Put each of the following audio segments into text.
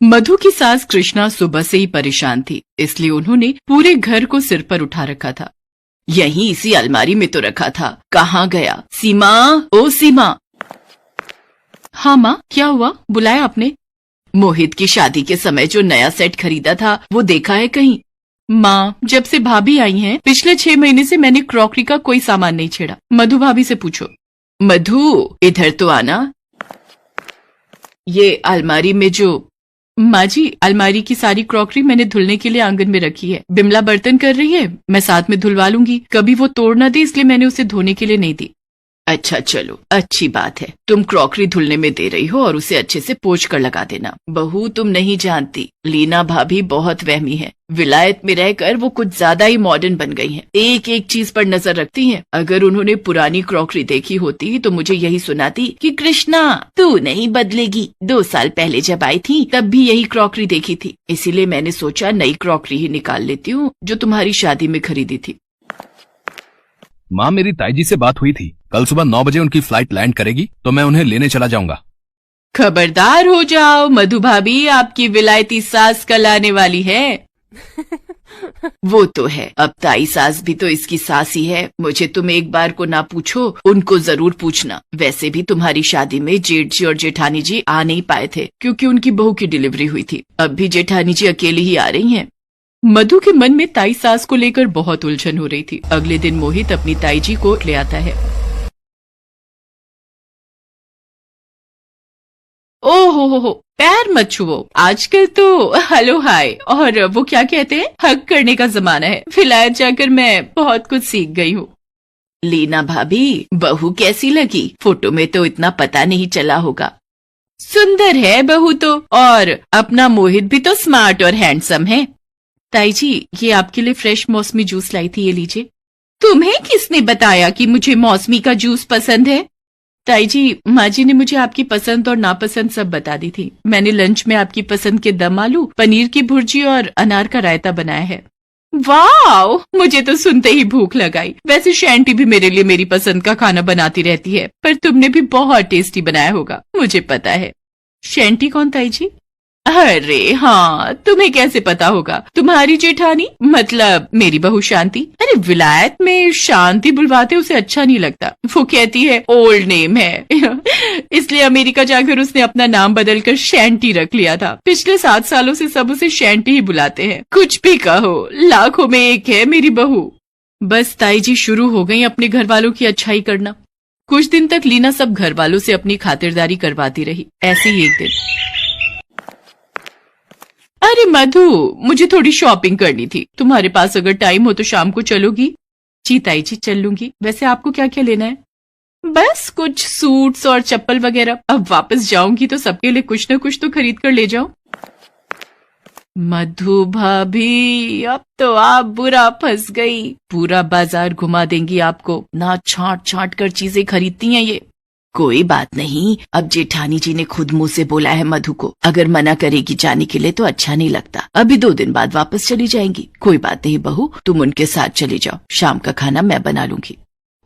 मधु की सास कृष्णा सुबह से ही परेशान थी, इसलिए उन्होंने पूरे घर को सिर पर उठा रखा था। यहीं इसी अलमारी में तो रखा था, कहाँ गया? सीमा, ओ सीमा। हाँ माँ, क्या हुआ? बुलाया आपने? मोहित की शादी के समय जो नया सेट खरीदा था वो देखा है कहीं? माँ, जब से भाभी आई हैं, पिछले 6 महीने से मैंने क्रॉकरी का कोई सामान नहीं छेड़ा। मधु भाभी से पूछो। मधु, इधर तो आना। ये अलमारी में जो... माँ जी, अलमारी की सारी क्रॉकरी मैंने धुलने के लिए आंगन में रखी है। बिमला बर्तन कर रही है, मैं साथ में धुलवा लूंगी। कभी वो तोड़ ना दे, इसलिए मैंने उसे धोने के लिए नहीं दी। अच्छा चलो, अच्छी बात है। तुम क्रॉकरी धुलने में दे रही हो और उसे अच्छे से पोंछ कर लगा देना। बहू, तुम नहीं जानती, लीना भाभी बहुत वहमी है। विलायत में रहकर वो कुछ ज्यादा ही मॉडर्न बन गई हैं। एक एक चीज पर नजर रखती हैं। अगर उन्होंने पुरानी क्रॉकरी देखी होती तो मुझे यही सुनाती कि कृष्णा, तू नहीं बदलेगी। 2 साल पहले जब आई थी तब भी यही क्रॉकरी देखी थी, इसीलिए मैंने सोचा नई क्रॉकरी ही निकाल लेती हूँ जो तुम्हारी शादी में खरीदी थी। माँ, मेरी ताईजी से बात हुई थी, कल सुबह 9 बजे उनकी फ्लाइट लैंड करेगी तो मैं उन्हें लेने चला जाऊंगा। खबरदार हो जाओ मधु भाभी, आपकी विलायती सास कल आने वाली है। वो तो है, अब ताई सास भी तो इसकी सास ही है। मुझे तुम एक बार को ना पूछो, उनको जरूर पूछना। वैसे भी तुम्हारी शादी में जेठ जी और जेठानी जी आ नहीं पाए थे क्योंकि उनकी बहू की डिलीवरी हुई थी। अब भी जेठानी जी अकेली ही आ रही हैं। मधु के मन में ताई सास को लेकर बहुत उलझन हो रही थी। अगले दिन मोहित अपनी ताई जी को ले आता है। ओहो हो, पैर मत छुओ। आजकल तो हेलो हाय और वो क्या कहते हैं, हग करने का जमाना है। विलायत जाकर मैं बहुत कुछ सीख गई हूँ। लीना भाभी, बहू कैसी लगी? फोटो में तो इतना पता नहीं चला होगा। सुंदर है बहू तो, और अपना मोहित भी तो स्मार्ट और हैंडसम है। ताई जी, ये आपके लिए फ्रेश मौसमी जूस लाई थी, ये लीजिए। तुम्हें किसने बताया कि मुझे मौसमी का जूस पसंद है? ताई जी, माँ जी ने मुझे आपकी पसंद और नापसंद सब बता दी थी। मैंने लंच में आपकी पसंद के दम आलू, पनीर की भुर्जी और अनार का रायता बनाया है। वाह, मुझे तो सुनते ही भूख लगाई। वैसे शैंटी भी मेरे लिए मेरी पसंद का खाना बनाती रहती है, पर तुमने भी बहुत टेस्टी बनाया होगा, मुझे पता है। शैंटी कौन ताई जी? अरे हाँ, तुम्हें कैसे पता होगा? तुम्हारी जेठानी, मतलब मेरी बहू शांति। अरे विलायत में शांति बुलवाते उसे अच्छा नहीं लगता। वो कहती है ओल्ड नेम है। इसलिए अमेरिका जाकर उसने अपना नाम बदलकर शैंटी रख लिया था। पिछले 7 सालों से सब उसे शैंटी ही बुलाते हैं। कुछ भी कहो, लाखों में एक है मेरी बहू। बस ताई जी शुरू हो गई अपने घर वालों की अच्छाई करना। कुछ दिन तक लीना सब घर वालों से अपनी खातिरदारी करवाती रही। ऐसे ही एक दिन, अरे मधु, मुझे थोड़ी शॉपिंग करनी थी। तुम्हारे पास अगर टाइम हो तो शाम को चलोगी? जी ताई जी, चल लूंगी। वैसे आपको क्या क्या लेना है? बस कुछ सूट्स और चप्पल वगैरह। अब वापस जाऊंगी तो सबके लिए कुछ न कुछ तो खरीद कर ले जाऊं। मधु भाभी, अब तो आप बुरा फंस गई। पूरा बाजार घुमा देंगी आपको। ना छांट छांट कर चीजें खरीदती हैं ये। कोई बात नहीं, अब जेठानी जी ने खुद मुंह से बोला है मधु को, अगर मना करेगी जाने के लिए तो अच्छा नहीं लगता। अभी 2 दिन बाद वापस चली जाएंगी। कोई बात नहीं बहू, तुम उनके साथ चली जाओ, शाम का खाना मैं बना लूंगी।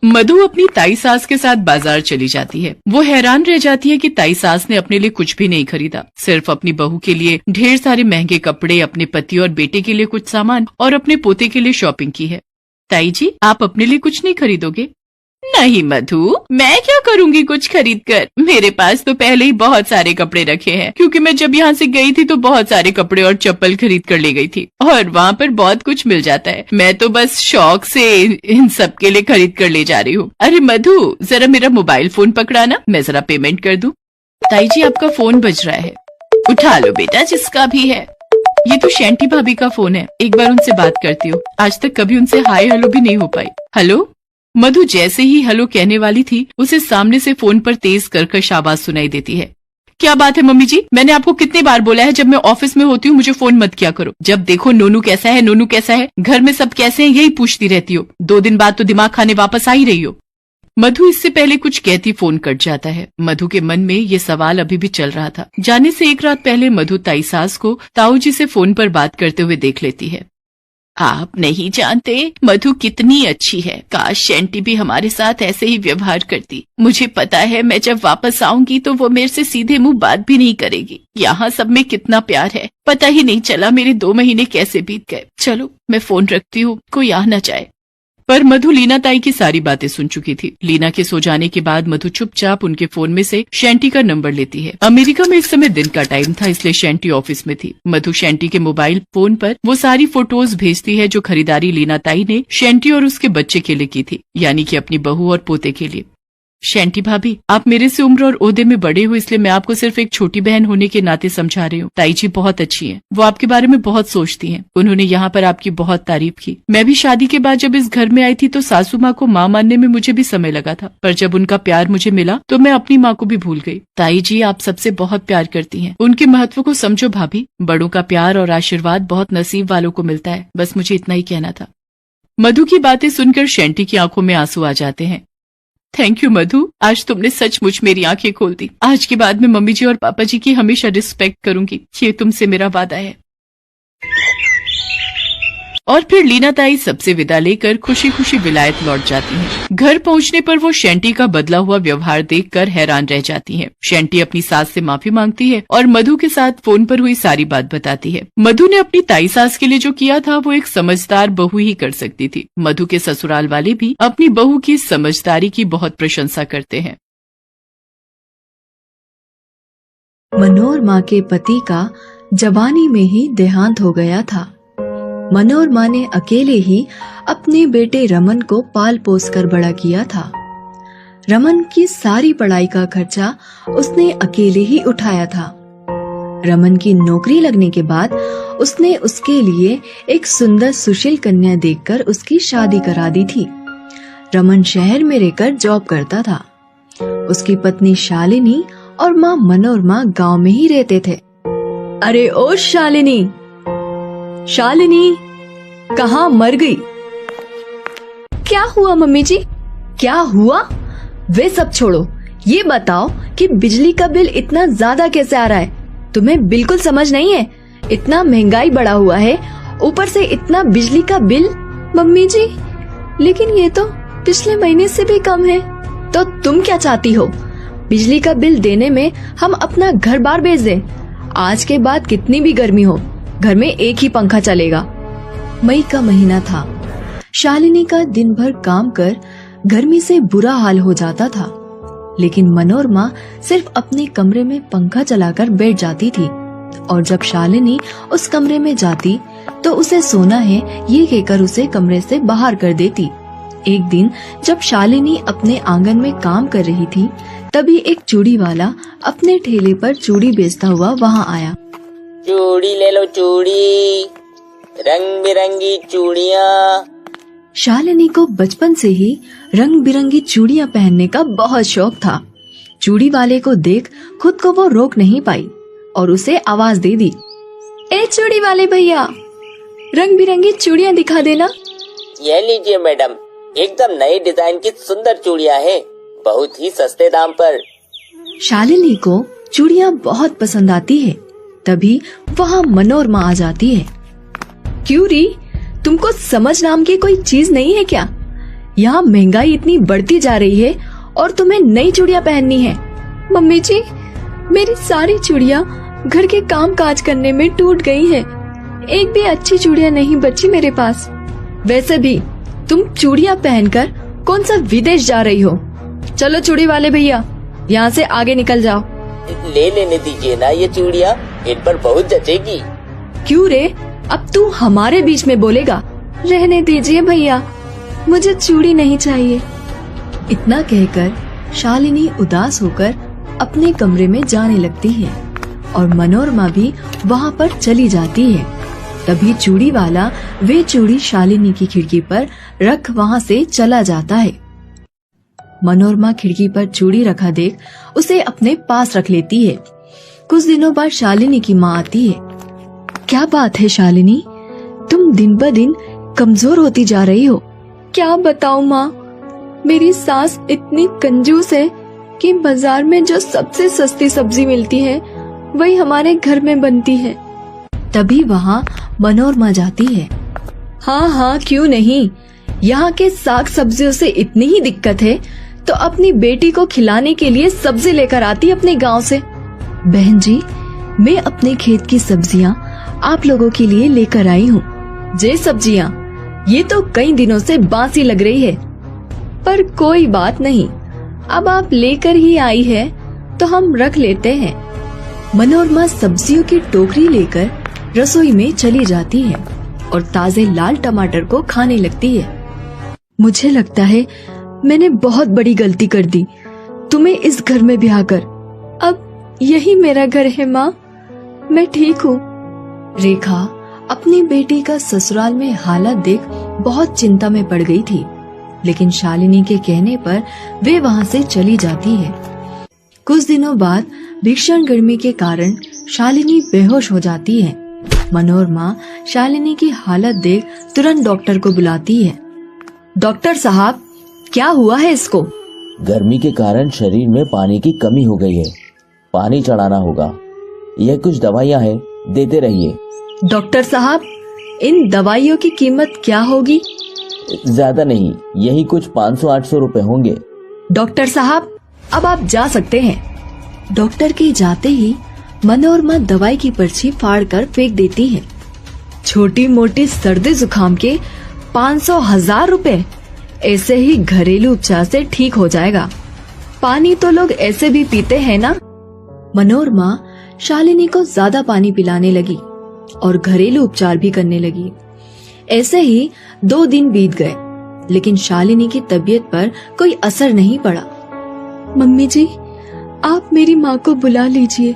मधु अपनी ताई सास के साथ बाजार चली जाती है। वो हैरान रह जाती है कि ताई सास ने अपने लिए कुछ भी नहीं खरीदा, सिर्फ अपनी बहू के लिए ढेर सारे महंगे कपड़े, अपने पति और बेटे के लिए कुछ सामान और अपने पोते के लिए शॉपिंग की है। ताई जी, आप अपने लिए कुछ नहीं खरीदोगे? नहीं मधु, मैं क्या करूंगी कुछ खरीद कर। मेरे पास तो पहले ही बहुत सारे कपड़े रखे हैं, क्योंकि मैं जब यहाँ से गई थी तो बहुत सारे कपड़े और चप्पल खरीद कर ले गई थी, और वहाँ पर बहुत कुछ मिल जाता है। मैं तो बस शौक से इन सब के लिए खरीद कर ले जा रही हूँ। अरे मधु, जरा मेरा मोबाइल फोन पकड़ाना, मैं जरा पेमेंट कर दूं। ताई जी, आपका फोन बज रहा है, उठा लो बेटा, जिसका भी है। ये तो शैंटी भाभी का फोन है, एक बार उनसे बात करती हूँ। आज तक कभी उनसे हाय हेलो भी नहीं हो पाई। हेलो। मधु जैसे ही हेलो कहने वाली थी, उसे सामने से फोन पर तेज कर्कश आवाज सुनाई देती है। क्या बात है मम्मी जी, मैंने आपको कितनी बार बोला है जब मैं ऑफिस में होती हूँ मुझे फोन मत किया करो। जब देखो नोनू कैसा है, नोनू कैसा है, घर में सब कैसे हैं, यही पूछती रहती हो। 2 दिन बाद तो दिमाग खाने वापस आ ही रही हो। मधु इससे पहले कुछ कहती फोन कट जाता है। मधु के मन में ये सवाल अभी भी चल रहा था। जाने से एक रात पहले मधु ताई सास को ताऊ जी से फोन पर बात करते हुए देख लेती है। आप नहीं जानते मधु कितनी अच्छी है। काश शैंटी भी हमारे साथ ऐसे ही व्यवहार करती। मुझे पता है मैं जब वापस आऊंगी तो वो मेरे से सीधे मुंह बात भी नहीं करेगी। यहाँ सब में कितना प्यार है, पता ही नहीं चला मेरे 2 महीने कैसे बीत गए। चलो मैं फोन रखती हूँ, कोई आ न जाए। पर मधु लीना ताई की सारी बातें सुन चुकी थी। लीना के सो जाने के बाद मधु चुपचाप उनके फोन में से शैंटी का नंबर लेती है। अमेरिका में इस समय दिन का टाइम था, इसलिए शैंटी ऑफिस में थी। मधु शैंटी के मोबाइल फोन पर वो सारी फोटोज भेजती है जो खरीदारी लीना ताई ने शैंटी और उसके बच्चे के लिए की थी, यानी कि अपनी बहू और पोते के लिए। शैंटी भाभी, आप मेरे से उम्र और ओहदे में बड़े हो, इसलिए मैं आपको सिर्फ एक छोटी बहन होने के नाते समझा रही हूँ। ताई जी बहुत अच्छी हैं, वो आपके बारे में बहुत सोचती हैं। उन्होंने यहाँ पर आपकी बहुत तारीफ की। मैं भी शादी के बाद जब इस घर में आई थी तो सासू माँ को माँ मानने में मुझे भी समय लगा था, पर जब उनका प्यार मुझे मिला तो मैं अपनी माँ को भी भूल गई। ताई जी आप सबसे बहुत प्यार करती हैं, उनके महत्व को समझो भाभी। बड़ों का प्यार और आशीर्वाद बहुत नसीब वालों को मिलता है। बस मुझे इतना ही कहना था। मधु की बातें सुनकर शैंटी की आंखों में आंसू आ जाते हैं। थैंक यू मधु, आज तुमने सचमुच मेरी आंखें खोल दी। आज के बाद मैं मम्मी जी और पापा जी की हमेशा रिस्पेक्ट करूंगी, ये तुमसे मेरा वादा है। और फिर लीना ताई सबसे विदा लेकर खुशी खुशी विलायत लौट जाती हैं। घर पहुंचने पर वो शैंटी का बदला हुआ व्यवहार देखकर हैरान रह जाती हैं। शैंटी अपनी सास से माफी मांगती है और मधु के साथ फोन पर हुई सारी बात बताती है। मधु ने अपनी ताई सास के लिए जो किया था वो एक समझदार बहू ही कर सकती थी। मधु के ससुराल वाले भी अपनी बहू की समझदारी की बहुत प्रशंसा करते हैं। मनोरमा के पति का जवानी में ही देहांत हो गया था। मनोरमा ने अकेले ही अपने बेटे रमन को पाल पोस कर बड़ा किया था। रमन की सारी पढ़ाई का खर्चा उसने अकेले ही उठाया था। रमन की नौकरी लगने के बाद उसने उसके लिए एक सुंदर सुशील कन्या देखकर उसकी शादी करा दी थी। रमन शहर में रहकर जॉब करता था। उसकी पत्नी शालिनी और माँ मनोरमा गांव में ही रहते थे। अरे ओ शालिनी, शालिनी कहाँ मर गई? क्या हुआ मम्मी जी? क्या हुआ? वे सब छोड़ो, ये बताओ कि बिजली का बिल इतना ज्यादा कैसे आ रहा है? तुम्हें बिल्कुल समझ नहीं है? इतना महंगाई बढ़ा हुआ है, ऊपर से इतना बिजली का बिल। मम्मी जी, लेकिन ये तो पिछले महीने से भी कम है। तो तुम क्या चाहती हो? बिजली का बिल देने में हम अपना घर बार बेच दें? आज के बाद कितनी भी गर्मी हो, घर में एक ही पंखा चलेगा। मई का महीना था। शालिनी का दिन भर काम कर गर्मी से बुरा हाल हो जाता था, लेकिन मनोरमा सिर्फ अपने कमरे में पंखा चलाकर बैठ जाती थी। और जब शालिनी उस कमरे में जाती तो उसे सोना है ये कहकर उसे कमरे से बाहर कर देती। एक दिन जब शालिनी अपने आंगन में काम कर रही थी, तभी एक चूड़ी वाला अपने ठेले पर चूड़ी बेचता हुआ वहाँ आया। चूड़ी ले लो चूड़ी, रंग बिरंगी चूड़ियाँ। शालिनी को बचपन से ही रंग बिरंगी चूड़ियाँ पहनने का बहुत शौक था। चूड़ी वाले को देख खुद को वो रोक नहीं पाई और उसे आवाज दे दी, ए चूड़ी वाले भैया, रंग बिरंगी चूड़ियाँ दिखा देना। ये लीजिए मैडम, एकदम नई डिजाइन की सुंदर चूड़ियाँ हैं, बहुत ही सस्ते दाम पर। शालिनी को चूड़ियाँ बहुत पसंद आती है। तभी वहाँ मनोरमा आ जाती है। क्यों री, तुमको समझ नाम की कोई चीज नहीं है क्या? यहाँ महंगाई इतनी बढ़ती जा रही है और तुम्हें नई चूड़ियाँ पहननी है। मम्मी जी, मेरी सारी चूड़ियाँ घर के काम काज करने में टूट गई है। एक भी अच्छी चूड़ियाँ नहीं बची मेरे पास। वैसे भी तुम चूड़ियाँ पहनकर कौन सा विदेश जा रही हो? चलो चूड़ी वाले भैया, यहाँ से आगे निकल जाओ। ले लेने दीजिए ना ये चूड़ियाँ, इन पर बहुत जचेगी। क्यों रे, अब तू हमारे बीच में बोलेगा? रहने दीजिए भैया, मुझे चूड़ी नहीं चाहिए। इतना कहकर शालिनी उदास होकर अपने कमरे में जाने लगती है और मनोरमा भी वहाँ पर चली जाती है। तभी चूड़ी वाला वे चूड़ी शालिनी की खिड़की पर रख वहाँ से चला जाता है। मनोरमा खिड़की पर चूड़ी रखा देख उसे अपने पास रख लेती है। कुछ दिनों बाद शालिनी की माँ आती है। क्या बात है शालिनी, तुम दिन ब दिन कमजोर होती जा रही हो। क्या बताऊँ माँ, मेरी सास इतनी कंजूस है कि बाजार में जो सबसे सस्ती सब्जी मिलती है वही हमारे घर में बनती है। तभी वहाँ मनोरमा जाती है। हाँ हाँ, क्यों नहीं। यहाँ के साग सब्जियों से इतनी ही दिक्कत है तो अपनी बेटी को खिलाने के लिए सब्जी लेकर आती अपने गांव से। बहन जी, मैं अपने खेत की सब्जियाँ आप लोगों के लिए लेकर आई हूँ। ये सब्जियाँ ये तो कई दिनों से बासी लग रही है, पर कोई बात नहीं, अब आप लेकर ही आई है तो हम रख लेते हैं। मनोरमा सब्जियों की टोकरी लेकर रसोई में चली जाती है और ताजे लाल टमाटर को खाने लगती है। मुझे लगता है मैंने बहुत बड़ी गलती कर दी तुम्हें इस घर में ब्याहकर। अब यही मेरा घर है माँ, मैं ठीक हूँ। रेखा अपनी बेटी का ससुराल में हालत देख बहुत चिंता में पड़ गई थी, लेकिन शालिनी के कहने पर वे वहाँ से चली जाती है। कुछ दिनों बाद भीषण गर्मी के कारण शालिनी बेहोश हो जाती है। मनोरमा शालिनी की हालत देख तुरंत डॉक्टर को बुलाती है। डॉक्टर साहब, क्या हुआ है इसको? गर्मी के कारण शरीर में पानी की कमी हो गई है, पानी चढ़ाना होगा। यह कुछ दवाइयाँ हैं, देते रहिए। डॉक्टर साहब, इन दवाइयों की कीमत क्या होगी? ज्यादा नहीं, यही कुछ 500-800 रुपए होंगे। डॉक्टर साहब, अब आप जा सकते हैं। डॉक्टर के जाते ही मनोरमा दवाई की पर्ची फाड़कर फेंक देती है। छोटी मोटी सर्दी जुकाम के 500,000 रुपए, ऐसे ही घरेलू उपचार से ठीक हो जाएगा। पानी तो लोग ऐसे भी पीते हैं ना। मनोरमा शालिनी को ज्यादा पानी पिलाने लगी और घरेलू उपचार भी करने लगी। ऐसे ही 2 दिन बीत गए, लेकिन शालिनी की तबीयत पर कोई असर नहीं पड़ा। मम्मी जी, आप मेरी माँ को बुला लीजिए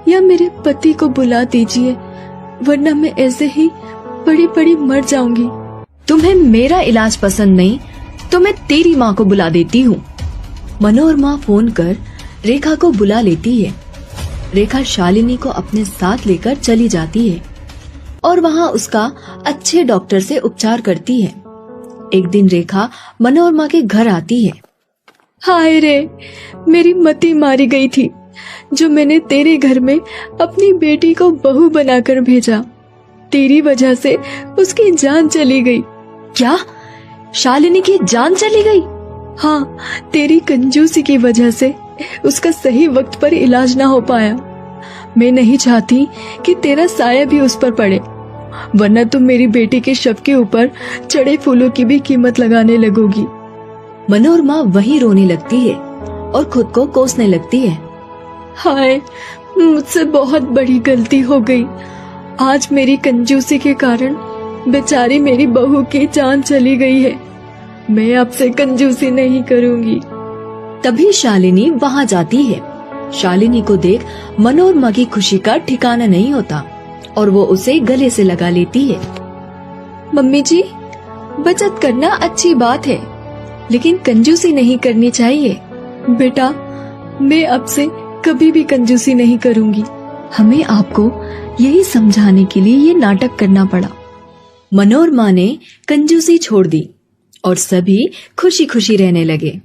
या मेरे पति को बुला दीजिए, वरना मैं ऐसे ही पड़ी पड़ी मर जाऊंगी। तुम्हें मेरा इलाज पसंद नहीं तो मैं तेरी माँ को बुला देती हूँ। मनोरमा फोन कर रेखा को बुला लेती है। रेखा शालिनी को अपने साथ लेकर चली जाती है और वहाँ उसका अच्छे डॉक्टर से उपचार करती है। एक दिन रेखा मनोरमा के घर आती है। हाय रे, मेरी मति मारी गई थी जो मैंने तेरे घर में अपनी बेटी को बहू बनाकर भेजा। तेरी वजह से उसकी जान चली गई। क्या? शालिनी की जान चली गई? हाँ, तेरी कंजूसी की वजह से उसका सही वक्त पर इलाज ना हो पाया। मैं नहीं चाहती कि तेरा साया भी उस पर पड़े, वरना तुम मेरी बेटी के शव के ऊपर चढ़े फूलों की भी कीमत लगाने लगोगी। मनोरमा वहीं रोने लगती है और खुद को कोसने लगती है। हाय, मुझसे बहुत बड़ी गलती हो गई। आज मेरी कंजूसी के कारण बेचारी मेरी बहू की जान चली गई है। मैं आपसे कंजूसी नहीं करूंगी। तभी शालिनी वहाँ जाती है। शालिनी को देख मनोरमा की खुशी का ठिकाना नहीं होता और वो उसे गले से लगा लेती है। मम्मी जी, बचत करना अच्छी बात है, लेकिन कंजूसी नहीं करनी चाहिए। बेटा, मैं अब से कभी भी कंजूसी नहीं करूंगी। हमें आपको यही समझाने के लिए ये नाटक करना पड़ा। मनोरमा ने कंजूसी छोड़ दी और सभी खुशी खुशी रहने लगे।